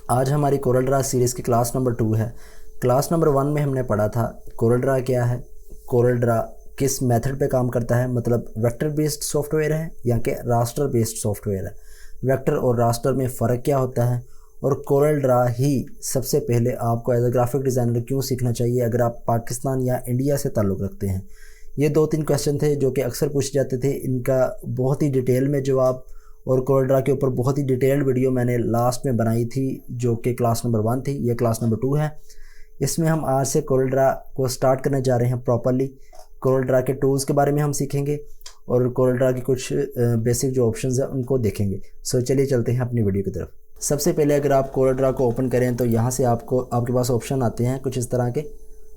आज हमारी Corel Draw series की क्लास नंबर 2 है। क्लास नंबर 1 में हमने पढ़ा था कोरल ड्रा क्या है, कोरल ड्रा किस मेथड पे काम करता है, मतलब वेक्टर बेस्ड सॉफ्टवेयर है या कि रास्टर बेस्ड सॉफ्टवेयर है, वेक्टर और रास्टर में फ़र्क क्या होता है, और कोरल ड्रा ही सबसे पहले आपको एज अ ग्राफिक डिज़ाइनर क्यों सीखना चाहिए अगर आप पाकिस्तान या इंडिया से ताल्लुक़ रखते हैं। ये 2-3 क्वेश्चन थे जो कि अक्सर पूछे जाते थे, इनका बहुत ही डिटेल में जवाब और कोरल ड्रा के ऊपर बहुत ही डिटेल्ड वीडियो मैंने लास्ट में बनाई थी जो कि क्लास नंबर 1 थी। ये क्लास नंबर 2 है। इसमें हम आज से कोरल ड्रा को स्टार्ट करने जा रहे हैं प्रॉपरली। कोरल ड्रा के टूल्स के बारे में हम सीखेंगे और कोरल ड्रा की कुछ बेसिक जो ऑप्शंस हैं उनको देखेंगे। सो चलिए चलते हैं अपनी वीडियो की तरफ। सबसे पहले अगर आप कोरल ड्रा को ओपन करें तो यहाँ से आपके पास ऑप्शन आते हैं कुछ इस तरह के।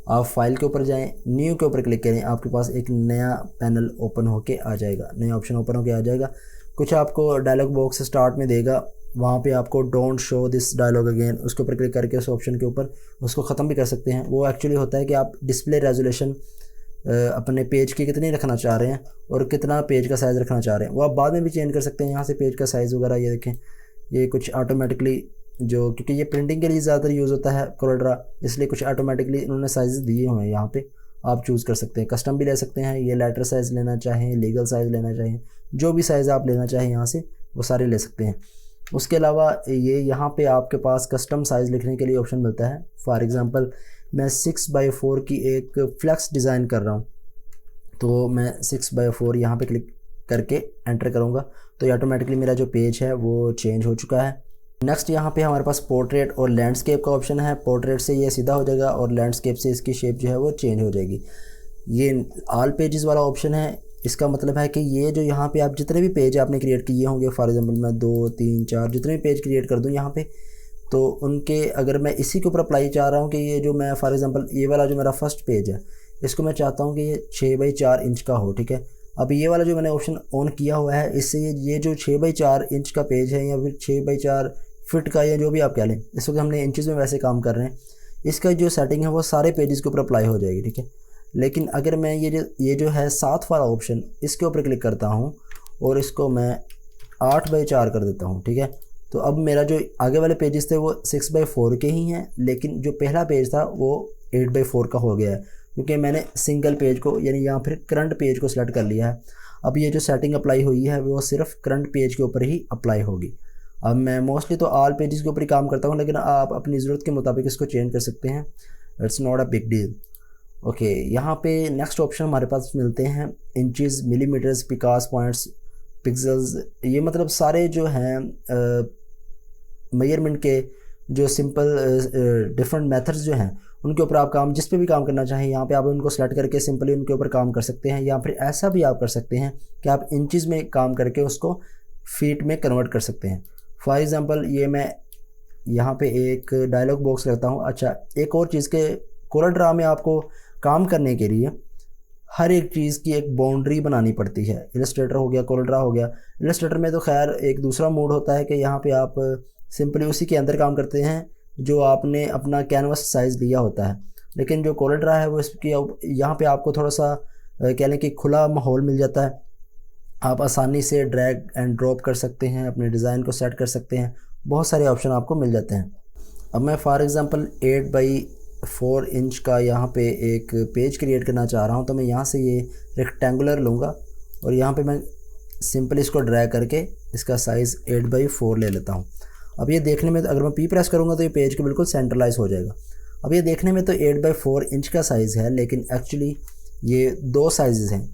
आप फाइल के ऊपर जाएं, न्यू के ऊपर क्लिक करें, आपके पास एक नया पैनल ओपन होके आ जाएगा, नया ऑप्शन ओपन होके आ जाएगा। कुछ आपको डायलॉग बॉक्स स्टार्ट में देगा, वहाँ पे आपको don't show this dialogue again, उसके ऊपर क्लिक करके उस ऑप्शन के ऊपर उसको ख़त्म भी कर सकते हैं। वो एक्चुअली होता है कि आप डिस्प्ले रेजोल्यूशन अपने पेज की कितनी रखना चाह रहे हैं और कितना पेज का साइज़ रखना चाह रहे हैं, वो आप बाद में भी चेंज कर सकते हैं। यहाँ से पेज का साइज़ वगैरह ये देखें, ये कुछ ऑटोमेटिकली जो, क्योंकि ये प्रिंटिंग के लिए ज़्यादातर यूज़ होता है कोरल ड्रा, इसलिए कुछ ऑटोमेटिकली इन्होंने साइज़ दिए हुए हैं। यहाँ पे आप चूज़ कर सकते हैं, कस्टम भी ले सकते हैं। ये लेटर साइज़ लेना चाहें, लीगल साइज़ लेना चाहें, जो भी साइज़ आप लेना चाहें यहाँ से वो सारे ले सकते हैं। उसके अलावा ये यहाँ पे आपके पास कस्टम साइज़ लिखने के लिए ऑप्शन मिलता है। फॉर एग्ज़ाम्पल मैं 6x4 की एक फ्लेक्स डिज़ाइन कर रहा हूँ, तो मैं 6x4 यहाँ पे क्लिक करके एंटर करूँगा तो ये ऑटोमेटिकली मेरा जो पेज है वो चेंज हो चुका है। नेक्स्ट यहाँ पे हमारे पास पोर्ट्रेट और लैंडस्केप का ऑप्शन है। पोर्ट्रेट से ये सीधा हो जाएगा और लैंडस्केप से इसकी शेप जो है वो चेंज हो जाएगी। ये ऑल पेजेस वाला ऑप्शन है। इसका मतलब है कि ये जो यहाँ पे आप जितने भी पेज आपने क्रिएट किए होंगे, फॉर एग्जांपल मैं 2, 3, 4 जितने भी पेज क्रिएट कर दूँ यहाँ पे, तो उनके अगर मैं इसी के ऊपर अप्लाई चाह रहा हूँ कि ये जो मैं फॉर एग्जांपल ये वाला जो मेरा फर्स्ट पेज है इसको मैं चाहता हूँ कि ये 6x4 इंच का हो, ठीक है। अब ये वाला जो मैंने ऑप्शन ऑन किया हुआ है, इससे ये जो 6x4 इंच का पेज है या फिर 6x4 फिट का या जो भी आप कह लें, इस वक्त हमने इंचज़ में वैसे काम कर रहे हैं, इसका जो सेटिंग है वो सारे पेजेस के ऊपर अप्लाई हो जाएगी, ठीक है। लेकिन अगर मैं ये जो है 7 वाला ऑप्शन, इसके ऊपर क्लिक करता हूँ और इसको मैं 8x4 कर देता हूँ, ठीक है, तो अब मेरा जो आगे वाले पेजेस थे वो 6x4 के ही हैं, लेकिन जो पहला पेज था वो 8x4 का हो गया है, क्योंकि मैंने सिंगल पेज को यानी यहाँ फिर करंट पेज को सिलेक्ट कर लिया है। अब ये जो सेटिंग अप्लाई हुई है वो सिर्फ करंट पेज के ऊपर ही अप्लाई होगी। अब मैं मोस्टली तो ऑल पेजेस के ऊपर ही काम करता हूँ, लेकिन आप अपनी ज़रूरत के मुताबिक इसको चेंज कर सकते हैं। It's not a big deal. Okay, यहाँ पे नेक्स्ट ऑप्शन हमारे पास मिलते हैं इंचज़, मिलीमीटर्स, पिकास पॉइंट्स, पिक्सल्स। ये मतलब सारे जो हैं मेजरमेंट के जो सिंपल डिफरेंट मेथड्स जो हैं उनके ऊपर आप जिस पे भी काम करना चाहें यहाँ पे आप उनको सेलेक्ट करके सिंपली उनके ऊपर काम कर सकते हैं। या फिर ऐसा भी आप कर सकते हैं कि आप इंचज़ में काम करके उसको फीट में कन्वर्ट कर सकते हैं। फॉर एग्ज़ाम्पल ये मैं यहाँ पे एक डायलॉग बॉक्स रखता हूँ। अच्छा, एक और चीज़ के कोरल ड्रा में आपको काम करने के लिए हर एक चीज़ की एक बाउंड्री बनानी पड़ती है। इलस्ट्रेटर हो गया, कोरल ड्रा हो गया। इलस्ट्रेटर में तो खैर एक दूसरा मोड होता है कि यहाँ पे आप सिंपली उसी के अंदर काम करते हैं जो आपने अपना कैनवस साइज़ लिया होता है, लेकिन जो कोरल ड्रा है वो इसकी यहाँ पे आपको थोड़ा सा कह लें कि खुला माहौल मिल जाता है। आप आसानी से ड्रैग एंड ड्रॉप कर सकते हैं, अपने डिज़ाइन को सेट कर सकते हैं, बहुत सारे ऑप्शन आपको मिल जाते हैं। अब मैं फॉर एग्ज़ाम्पल 8x4 इंच का यहाँ पे एक पेज क्रिएट करना चाह रहा हूँ, तो मैं यहाँ से ये रेक्टेंगुलर लूँगा और यहाँ पे मैं सिंपली इसको ड्रैग करके इसका साइज़ 8x4 ले लेता हूँ। अब ये देखने में अगर मैं P प्रेस करूँगा तो ये पेज के बिल्कुल सेंट्रलाइज हो जाएगा। अब ये देखने में तो 8x4 इंच का साइज़ है, लेकिन एक्चुअली ये 2 साइज़ हैं।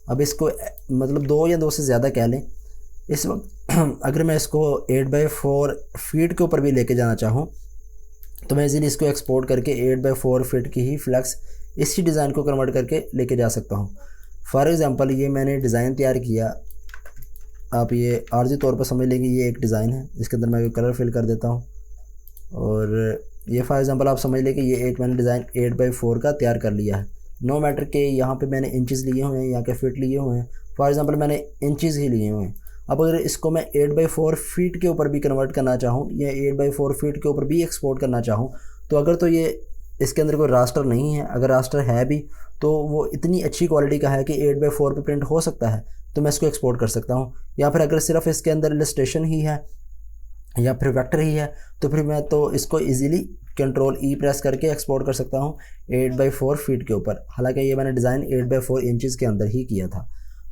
अब इसको मतलब 2 या 2 से ज़्यादा कह लें। इस वक्त अगर मैं इसको 8x4 फीट के ऊपर भी लेके जाना चाहूँ तो मैं इजीली इसको एक्सपोर्ट करके 8x4 फीट की ही फ्लेक्स इसी डिज़ाइन को कन्वर्ट करके लेके जा सकता हूँ। फॉर एग्ज़ाम्पल ये मैंने डिज़ाइन तैयार किया, आप ये आर्जी तौर पर समझ लेंगे ये एक डिज़ाइन है, इसके अंदर मैं कलर फिल कर देता हूँ। और ये फॉर एग्ज़ाम्पल आप समझ लें कि ये एक मैंने डिज़ाइन 8x4 का तैयार कर लिया है। नो मैटर के यहाँ पे मैंने इंचज़ लिए हुए हैं या के फिट लिए हुए हैं, फॉर एग्ज़ाम्पल मैंने इंचज़ ही लिए हुए हैं। अब अगर इसको मैं 8x4 फीट के ऊपर भी कन्वर्ट करना चाहूँ या 8x4 फीट के ऊपर भी एक्सपोर्ट करना चाहूँ, तो अगर तो ये इसके अंदर कोई रास्टर नहीं है, अगर रास्टर है भी तो वो इतनी अच्छी क्वालिटी का है कि 8x4 पे प्रिंट हो सकता है, तो मैं इसको एक्सपोर्ट कर सकता हूँ। या फिर अगर सिर्फ इसके अंदर इलस्ट्रेशन ही है या फिर वेक्टर ही है, तो फिर मैं तो इसको इजीली कंट्रोल ई प्रेस करके एक्सपोर्ट कर सकता हूँ 8x4 फीट के ऊपर। हालांकि ये मैंने डिज़ाइन 8x4 इंचज़ के अंदर ही किया था।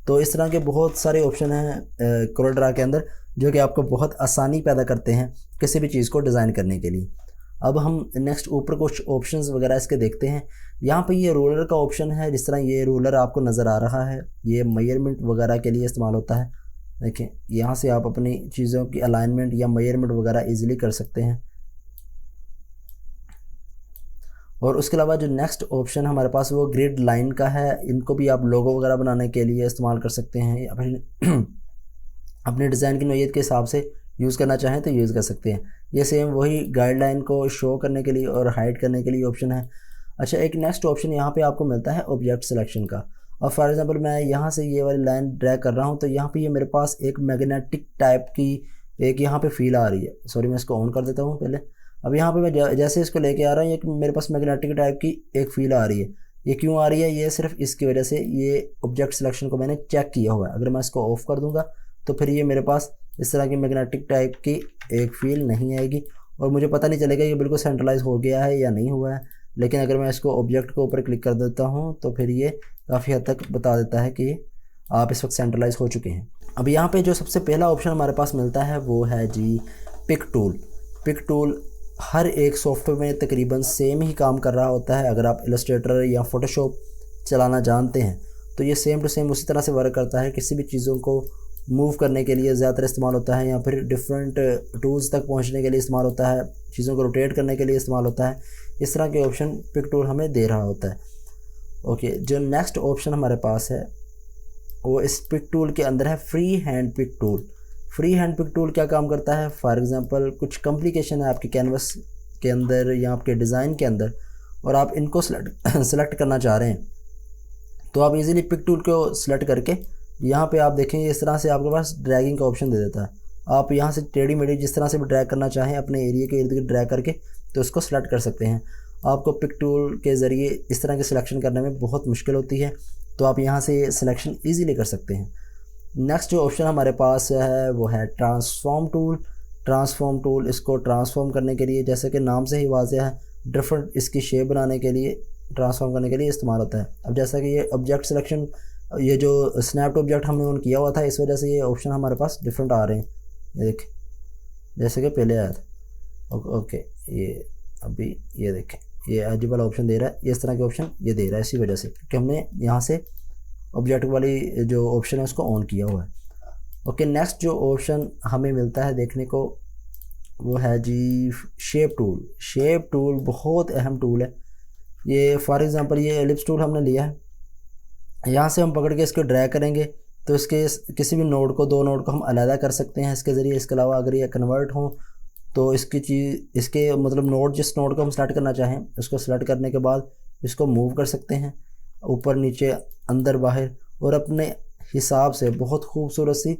तो इस तरह के बहुत सारे ऑप्शन हैं कोरोड्रा के अंदर जो कि आपको बहुत आसानी पैदा करते हैं किसी भी चीज़ को डिज़ाइन करने के लिए। अब हम नेक्स्ट ऊपर कुछ ऑप्शंस वगैरह इसके देखते हैं। यहाँ पे ये रूलर का ऑप्शन है, जिस तरह ये रूलर आपको नज़र आ रहा है, ये मेजरमेंट वगैरह के लिए इस्तेमाल होता है। देखें, यहाँ से आप अपनी चीज़ों की अलाइनमेंट या मेजरमेंट वगैरह इजीली कर सकते हैं। और उसके अलावा जो नेक्स्ट ऑप्शन हमारे पास वो ग्रिड लाइन का है। इनको भी आप लोगो वगैरह बनाने के लिए इस्तेमाल कर सकते हैं, या फिर अपने डिज़ाइन की नोयत के हिसाब से यूज़ करना चाहें तो यूज़ कर सकते हैं। ये सेम वही गाइडलाइन को शो करने के लिए और हाइड करने के लिए ऑप्शन है। अच्छा, एक नेक्स्ट ऑप्शन यहाँ पे आपको मिलता है ऑब्जेक्ट सिलेक्शन का। अब फॉर एग्जांपल मैं यहाँ से ये वाली लाइन ड्रैग कर रहा हूँ, तो यहाँ पे ये मेरे पास एक मैग्नेटिक टाइप की एक यहाँ पे फील आ रही है। सॉरी, मैं इसको ऑन कर देता हूँ पहले। अब यहाँ पे मैं जैसे इसको लेके आ रहा हूँ, ये मेरे पास मैग्नेटिक टाइप की एक फील आ रही है। ये क्यों आ रही है? ये सिर्फ इसकी वजह से, ये ऑब्जेक्ट सिलेक्शन को मैंने चेक किया हुआ है। अगर मैं इसको ऑफ़ कर दूँगा तो फिर ये मेरे पास इस तरह की मैग्नेटिक टाइप की एक फील नहीं आएगी और मुझे पता नहीं चलेगा ये बिल्कुल सेंट्रलाइज हो गया है या नहीं हुआ है। लेकिन अगर मैं इसको ऑब्जेक्ट के ऊपर क्लिक कर देता हूँ तो फिर ये काफ़ी हद तक बता देता है कि आप इस वक्त सेंट्रलाइज हो चुके हैं। अब यहाँ पे जो सबसे पहला ऑप्शन हमारे पास मिलता है वो है जी पिक टूल। पिक टूल हर एक सॉफ्टवेयर में तकरीबन सेम ही काम कर रहा होता है। अगर आप इलस्ट्रेटर या फोटोशॉप चलाना जानते हैं तो ये सेम टू सेम उसी तरह से वर्क करता है। किसी भी चीज़ों को मूव करने के लिए ज़्यादातर इस्तेमाल होता है, या फिर डिफरेंट टूल्स तक पहुंचने के लिए इस्तेमाल होता है, चीज़ों को रोटेट करने के लिए इस्तेमाल होता है। इस तरह के ऑप्शन पिक टूल हमें दे रहा होता है। ओके, जो नेक्स्ट ऑप्शन हमारे पास है वो इस पिक टूल के अंदर है free hand pick tool. Free hand pick tool क्या काम करता है? फॉर एग्जांपल कुछ कॉम्प्लिकेशन है आपके कैनवस के अंदर या आपके डिज़ाइन के अंदर और आप इनको सेलेक्ट करना चाह रहे हैं, तो आप इजीली पिक टूल को सेलेक्ट करके यहाँ पे आप देखेंगे इस तरह से आपके पास ड्रैगिंग का ऑप्शन दे देता है। आप यहाँ से टेढ़ी मेढ़ी जिस तरह से भी ड्रैग करना चाहें अपने एरिया के इर्द गिर्द ड्रैग करके तो उसको सेलेक्ट कर सकते हैं। आपको पिक टूल के ज़रिए इस तरह के सिलेक्शन करने में बहुत मुश्किल होती है, तो आप यहाँ से सिलेक्शन ईजीली कर सकते हैं। नेक्स्ट जो ऑप्शन हमारे पास है वो है ट्रांसफॉर्म टूल। ट्रांसफॉर्म टूल, इसको ट्रांसफॉर्म करने के लिए, जैसे कि नाम से ही वाज़ेह है, डिफरेंट इसकी शेप बनाने के लिए, ट्रांसफॉर्म करने के लिए इस्तेमाल होता है। अब जैसा कि ये ऑब्जेक्ट सिलेक्शन, ये जो स्नैप टू ऑब्जेक्ट हमने ऑन किया हुआ था, इस वजह से ये ऑप्शन हमारे पास डिफरेंट आ रहे हैं। ये देखें, जैसे कि पहले आया था। ओके, ये अभी ये देखें, ये एज वाला ऑप्शन दे रहा है, ये इस तरह के ऑप्शन ये दे रहा है इसी वजह से, क्योंकि हमने यहाँ से ऑब्जेक्ट वाली जो ऑप्शन है उसको ऑन किया हुआ है। ओके, नेक्स्ट जो ऑप्शन हमें मिलता है देखने को वो है जी शेप टूल। शेप टूल बहुत अहम टूल है। ये फॉर एग्ज़ाम्पल ये एलिप्स टूल हमने लिया है, यहाँ से हम पकड़ के इसको ड्रैग करेंगे तो इसके किसी भी नोड को, दो नोड को हम अलहदा कर सकते हैं इसके ज़रिए। इसके अलावा अगर ये कन्वर्ट हो तो इसकी चीज़, इसके मतलब नोड, जिस नोड को हम सेलेक्ट करना चाहें उसको सेलेक्ट करने के बाद इसको मूव कर सकते हैं ऊपर नीचे अंदर बाहर, और अपने हिसाब से बहुत खूबसूरत सी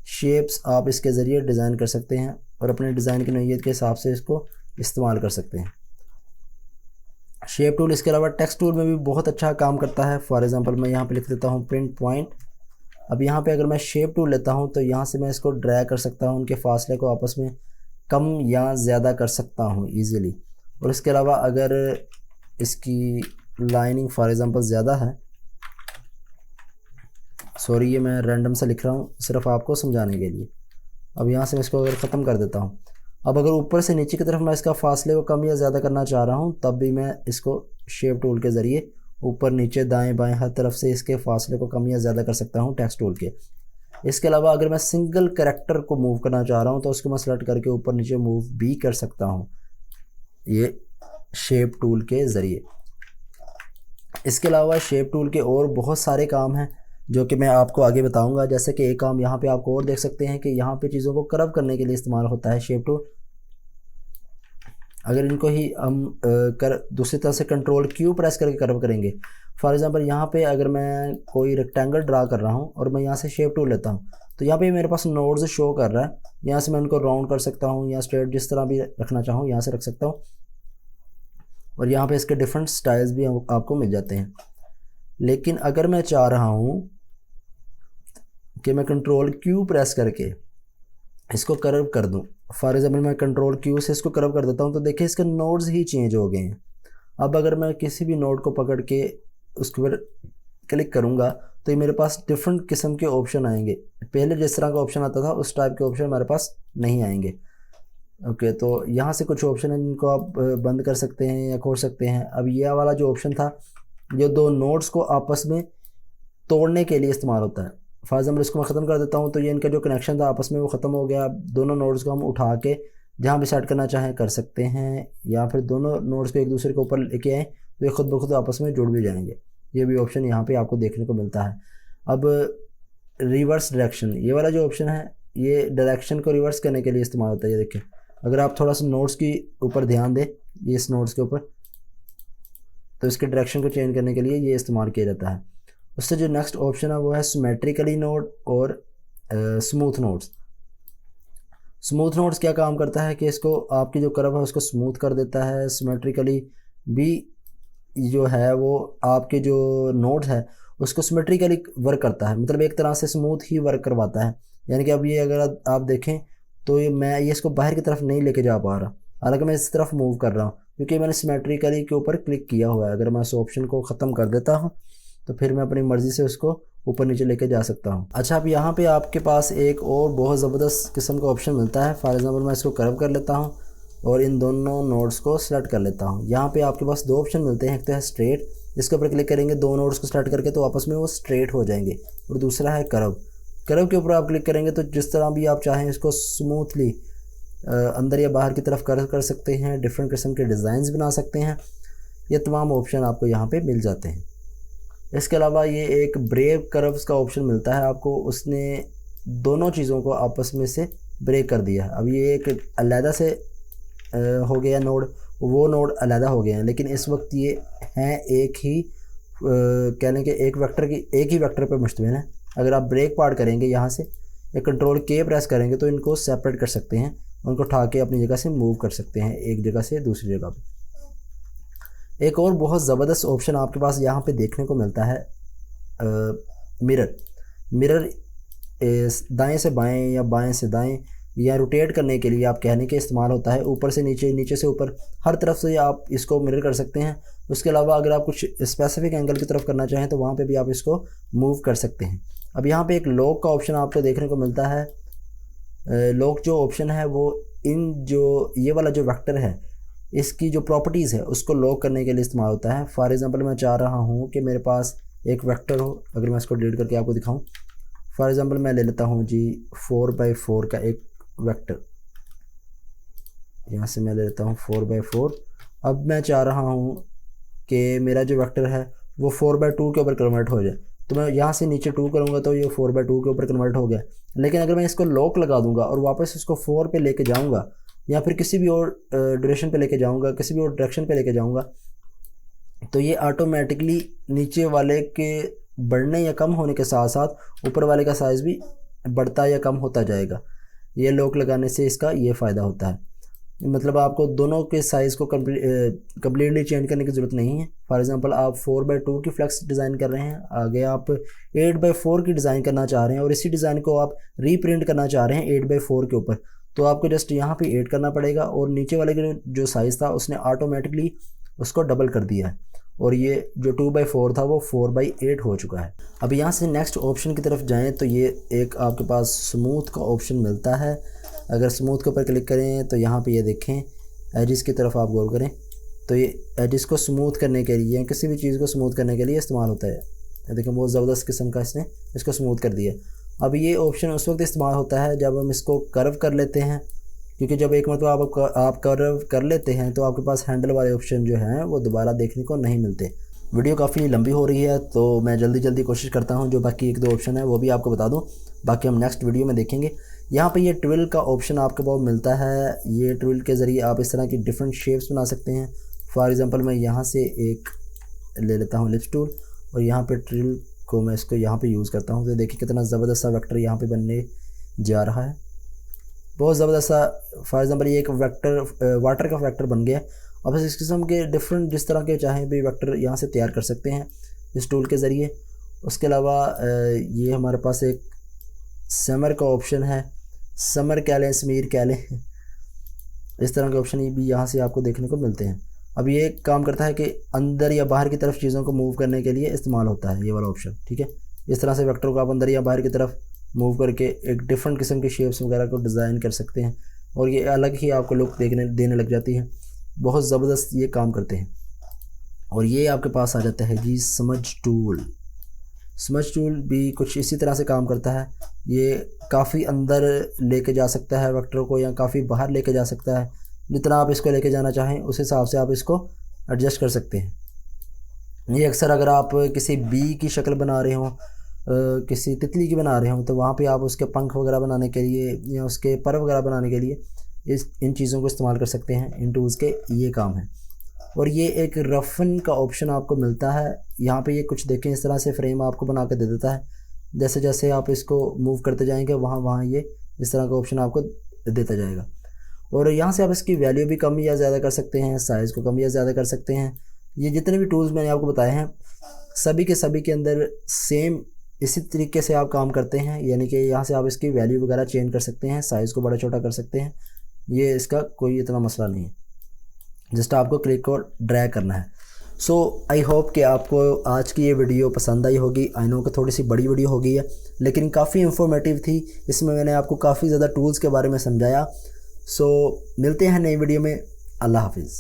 शेप्स आप इसके ज़रिए डिज़ाइन कर सकते हैं और अपने डिज़ाइन की नोयत के हिसाब से इसको इस्तेमाल कर सकते हैं। शेप टूल इसके अलावा टेक्स्ट टूल में भी बहुत अच्छा काम करता है। फॉर एग्जांपल मैं यहाँ पे लिख देता हूँ प्रिंट पॉइंट। अब यहाँ पे अगर मैं शेप टूल लेता हूँ तो यहाँ से मैं इसको ड्रैग कर सकता हूँ, उनके फासले को आपस में कम या ज़्यादा कर सकता हूँ ईज़िली। और इसके अलावा अगर इसकी लाइनिंग फॉर एग्जांपल ज़्यादा है, सॉरी ये मैं रैंडम से लिख रहा हूँ सिर्फ आपको समझाने के लिए। अब यहाँ से मैं इसको अगर ख़त्म कर देता हूँ, अब अगर ऊपर से नीचे की तरफ मैं इसका फासले को कम या ज़्यादा करना चाह रहा हूँ तब भी मैं इसको शेप टूल के ज़रिए ऊपर नीचे दाएं बाएं हर तरफ से इसके फासले को कम या ज़्यादा कर सकता हूँ टेक्स्ट टूल के। इसके अलावा अगर मैं सिंगल कैरेक्टर को मूव करना चाह रहा हूँ तो उसको मैं सेलेक्ट करके ऊपर नीचे मूव भी कर सकता हूँ ये शेप टूल के ज़रिए। इसके अलावा शेप टूल के और बहुत सारे काम हैं जो कि मैं आपको आगे बताऊंगा। जैसे कि एक काम यहाँ पे आपको और देख सकते हैं कि यहाँ पे चीज़ों को कर्व करने के लिए इस्तेमाल होता है शेप टूल। अगर इनको ही हम दूसरी तरह से कंट्रोल क्यू प्रेस करके कर्व करेंगे, फॉर एग्जांपल यहाँ पे अगर मैं कोई रेक्टेंगल ड्रा कर रहा हूँ और मैं यहाँ से शेप टूल लेता हूँ तो यहाँ पे मेरे पास नोड्स शो कर रहा है। यहाँ से मैं इनको राउंड कर सकता हूँ या स्ट्रेट, जिस तरह भी रखना चाहूँ यहाँ से रख सकता हूँ, और यहाँ पे इसके डिफरेंट स्टाइल्स भी आपको मिल जाते हैं। लेकिन अगर मैं चाह रहा हूँ कि मैं कंट्रोल क्यू प्रेस करके इसको कर्व कर दूं, फॉर एग्जाम्पल मैं कंट्रोल क्यू से इसको कर्व कर देता हूं, तो देखिए इसके नोड्स ही चेंज हो गए हैं। अब अगर मैं किसी भी नोड को पकड़ के उसके ऊपर क्लिक करूंगा तो ये मेरे पास डिफरेंट किस्म के ऑप्शन आएंगे। पहले जिस तरह का ऑप्शन आता था उस टाइप के ऑप्शन हमारे पास नहीं आएंगे। ओके, तो यहाँ से कुछ ऑप्शन है जिनको आप बंद कर सकते हैं या खोल सकते हैं। अब यह वाला जो ऑप्शन था जो दो नोड्स को आपस में तोड़ने के लिए इस्तेमाल होता है। फॉर एग्जाम्पल इसको मैं ख़त्म कर देता हूँ तो ये इनका जो कनेक्शन था आपस में वो ख़त्म हो गया। अब दोनों नोड्स को हम उठा के जहाँ भी सेट करना चाहें कर सकते हैं, या फिर दोनों नोड्स को एक दूसरे के ऊपर लेके आएँ तो ये खुद ब खुद आपस में जुड़ भी जाएंगे। ये भी ऑप्शन यहाँ पे आपको देखने को मिलता है। अब रिवर्स डायरेक्शन, ये वाला जो ऑप्शन है ये डायरेक्शन को रिवर्स करने के लिए इस्तेमाल होता है। ये देखिए, अगर आप थोड़ा सा नोड्स की ऊपर ध्यान दें, ये इस नोड्स के ऊपर, तो इसके डायरेक्शन को चेंज करने के लिए ये इस्तेमाल किया जाता है। उससे जो नेक्स्ट ऑप्शन है वो है सिमेट्रिकली नोड और स्मूथ नोड्स। स्मूथ नोड्स क्या काम करता है कि इसको आपकी जो कर्व है उसको स्मूथ कर देता है। सिमेट्रिकली भी जो है वो आपके जो नोड्स है उसको सिमेट्रिकली वर्क करता है, मतलब एक तरह से स्मूथ ही वर्क करवाता है। यानी कि अब ये अगर आप देखें तो ये इसको बाहर की तरफ नहीं लेके जा पा रहा, हालांकि मैं इस तरफ मूव कर रहा हूँ क्योंकि मैंने सिमेट्रिकली के ऊपर क्लिक किया हुआ है। अगर मैं इस ऑप्शन को ख़त्म कर देता हूँ तो फिर मैं अपनी मर्ज़ी से उसको ऊपर नीचे लेके जा सकता हूँ। अच्छा, अब यहाँ पे आपके पास एक और बहुत ज़बरदस्त किस्म का ऑप्शन मिलता है। फॉर एग्जांपल मैं इसको कर्व कर लेता हूँ और इन दोनों नोड्स को सेलेक्ट कर लेता हूँ। यहाँ पे आपके पास दो ऑप्शन मिलते हैं, एक तो है स्ट्रेट, इसके ऊपर क्लिक करेंगे दो नोड्स को सेलेक्ट करके तो आपस में वो स्ट्रेट हो जाएंगे, और दूसरा है कर्व। कर्व के ऊपर आप क्लिक करेंगे तो जिस तरह भी आप चाहें इसको स्मूथली अंदर या बाहर की तरफ कर्व कर सकते हैं, डिफरेंट किस्म के डिज़ाइंस बना सकते हैं। ये तमाम ऑप्शन आपको यहाँ पे मिल जाते हैं। इसके अलावा ये एक ब्रेक कर्व्स का ऑप्शन मिलता है आपको, उसने दोनों चीज़ों को आपस में से ब्रेक कर दिया है। अब ये एक अलहदा से हो गया नोड, वो नोड अलहदा हो गए हैं, लेकिन इस वक्त ये हैं एक ही कहने के एक ही वेक्टर पर मुश्तमिल है। अगर आप ब्रेक पार्ट करेंगे यहाँ से या कंट्रोल के प्रेस करेंगे तो इनको सेपरेट कर सकते हैं, उनको उठा के अपनी जगह से मूव कर सकते हैं एक जगह से दूसरी जगह पे। एक और बहुत ज़बरदस्त ऑप्शन आपके पास यहाँ पे देखने को मिलता है मिरर दाएं से बाएं या बाएं से दाएं या रोटेट करने के लिए आप कहने के इस्तेमाल होता है। ऊपर से नीचे, नीचे से ऊपर, हर तरफ से आप इसको मिरर कर सकते हैं। उसके अलावा अगर आप कुछ स्पेसिफिक एंगल की तरफ करना चाहें तो वहाँ पे भी आप इसको मूव कर सकते हैं। अब यहाँ पे एक लॉक का ऑप्शन आपको देखने को मिलता है। लॉक जो ऑप्शन है वो ये वाला जो वेक्टर है इसकी जो प्रॉपर्टीज़ है उसको लॉक करने के लिए इस्तेमाल होता है। फॉर एग्जांपल मैं चाह रहा हूँ कि मेरे पास एक वेक्टर हो, अगर मैं इसको डिलीट करके आपको दिखाऊं, फॉर एग्जांपल मैं ले लेता हूँ जी 4x4 का एक वेक्टर, यहाँ से मैं ले लेता हूँ 4x4। अब मैं चाह रहा हूँ कि मेरा जो वेक्टर है वो 4x2 के ऊपर कन्वर्ट हो जाए, तो मैं यहाँ से नीचे 2 करूँगा तो ये 4x2 के ऊपर कन्वर्ट हो गया। लेकिन अगर मैं इसको लॉक लगा दूँगा और वापस इसको 4 पे लेके जाऊँगा या फिर किसी भी और ड्यूरेशन पे लेके जाऊँगा, किसी भी और डायरेक्शन पे लेके जाऊँगा, तो ये ऑटोमेटिकली नीचे वाले के बढ़ने या कम होने के साथ साथ ऊपर वाले का साइज़ भी बढ़ता या कम होता जाएगा। ये लॉक लगाने से इसका ये फ़ायदा होता है, मतलब आपको दोनों के साइज़ को कम्प्लीटली चेंज करने की ज़रूरत नहीं है। फॉर एग्जांपल आप 4x2 की फ्लेक्स डिज़ाइन कर रहे हैं, आगे आप 8x4 की डिज़ाइन करना चाह रहे हैं और इसी डिज़ाइन को आप रीप्रिंट करना चाह रहे हैं 8x4 के ऊपर, तो आपको जस्ट यहाँ पे 8 करना पड़ेगा और नीचे वाले का जो साइज़ था उसने ऑटोमेटिकली उसको डबल कर दिया है और ये जो 2x4 था वो 4x8 हो चुका है। अब यहाँ से नेक्स्ट ऑप्शन की तरफ जाएं तो ये एक आपके पास स्मूथ का ऑप्शन मिलता है। अगर स्मूथ के ऊपर क्लिक करें तो यहाँ पे ये देखें एजिस की तरफ आप गौर करें तो ये एजिस को स्मूथ करने के लिए, किसी भी चीज़ को स्मूथ करने के लिए इस्तेमाल होता है। देखें बहुत ज़बरदस्त किस्म का इसने इसको स्मूथ कर दिया। अब ये ऑप्शन उस वक्त इस्तेमाल होता है जब हम इसको कर्व कर लेते हैं, क्योंकि जब एक मतलब आप कर्व कर लेते हैं तो आपके पास हैंडल वाले ऑप्शन जो हैं वो दोबारा देखने को नहीं मिलते। वीडियो काफ़ी लंबी हो रही है तो मैं जल्दी कोशिश करता हूं जो बाकी एक दो ऑप्शन है वो भी आपको बता दूं, बाकी हम नेक्स्ट वीडियो में देखेंगे। यहाँ पे ये ट्विल का ऑप्शन आपके पास मिलता है। ये ट्विल के ज़रिए आप इस तरह की डिफरेंट शेप्स बना सकते हैं। फॉर एग्ज़ाम्पल मैं यहाँ से एक ले लेता हूँ लिप्स टूल और यहाँ पे ट्विल को मैं इसको यहाँ पे यूज़ करता हूँ, तो देखिए कितना ज़बरदस्त सा वेक्टर यहाँ पे बनने जा रहा है, बहुत ज़बरदस्त सा। फॉर एग्ज़ाम्पल ये एक वेक्टर वाटर का वेक्टर बन गया। अब बस इस किस्म के डिफरेंट जिस तरह के चाहें भी वेक्टर यहाँ से तैयार कर सकते हैं इस टूल के ज़रिए। उसके अलावा ये हमारे पास एक समर का ऑप्शन है, समर कह लें, समीर कह लें, इस तरह के ऑप्शन भी यहाँ से आपको देखने को मिलते हैं। अब ये काम करता है कि अंदर या बाहर की तरफ चीज़ों को मूव करने के लिए इस्तेमाल होता है ये वाला ऑप्शन, ठीक है। इस तरह से वेक्टर को आप अंदर या बाहर की तरफ मूव करके एक डिफरेंट किस्म की शेप्स वगैरह को डिज़ाइन कर सकते हैं और ये अलग ही आपको लुक देने लग जाती है। बहुत ज़बरदस्त ये काम करते हैं। और ये आपके पास आ जाता है जी स्मज टूल। स्मज टूल भी कुछ इसी तरह से काम करता है। ये काफ़ी अंदर लेके जा सकता है वेक्टर को या काफ़ी बाहर लेके जा सकता है। जितना आप इसको लेके जाना चाहें उस हिसाब से आप इसको एडजस्ट कर सकते हैं। ये अक्सर अगर आप किसी बी की शक्ल बना रहे हों, किसी तितली की बना रहे हों, तो वहाँ पे आप उसके पंख वगैरह बनाने के लिए या उसके पर वगैरह बनाने के लिए इन चीज़ों को इस्तेमाल कर सकते हैं। इन टूल्स के ये काम है। और ये एक रफन का ऑप्शन आपको मिलता है यहाँ पे। ये कुछ देखें इस तरह से फ्रेम आपको बना के दे देता है। जैसे जैसे आप इसको मूव करते जाएंगे वहाँ ये इस तरह का ऑप्शन आपको देता जाएगा। और यहाँ से आप इसकी वैल्यू भी कम या ज़्यादा कर सकते हैं, साइज़ को कम या ज़्यादा कर सकते हैं। ये जितने भी टूल्स मैंने आपको बताए हैं सभी के अंदर सेम इसी तरीके से आप काम करते हैं। यानी कि यहाँ से आप इसकी वैल्यू वगैरह चेंज कर सकते हैं, साइज़ को बड़ा छोटा कर सकते हैं। ये इसका कोई इतना मसला नहीं है, जस्ट आपको क्लिक को ड्रैग करना है। सो आई होप कि आपको आज की ये वीडियो पसंद आई होगी। आई नो कि थोड़ी सी बड़ी वीडियो हो गई है लेकिन काफ़ी इंफॉर्मेटिव थी। इसमें मैंने आपको काफ़ी ज़्यादा टूल्स के बारे में समझाया। सो मिलते हैं नई वीडियो में। अल्लाह हाफिज़।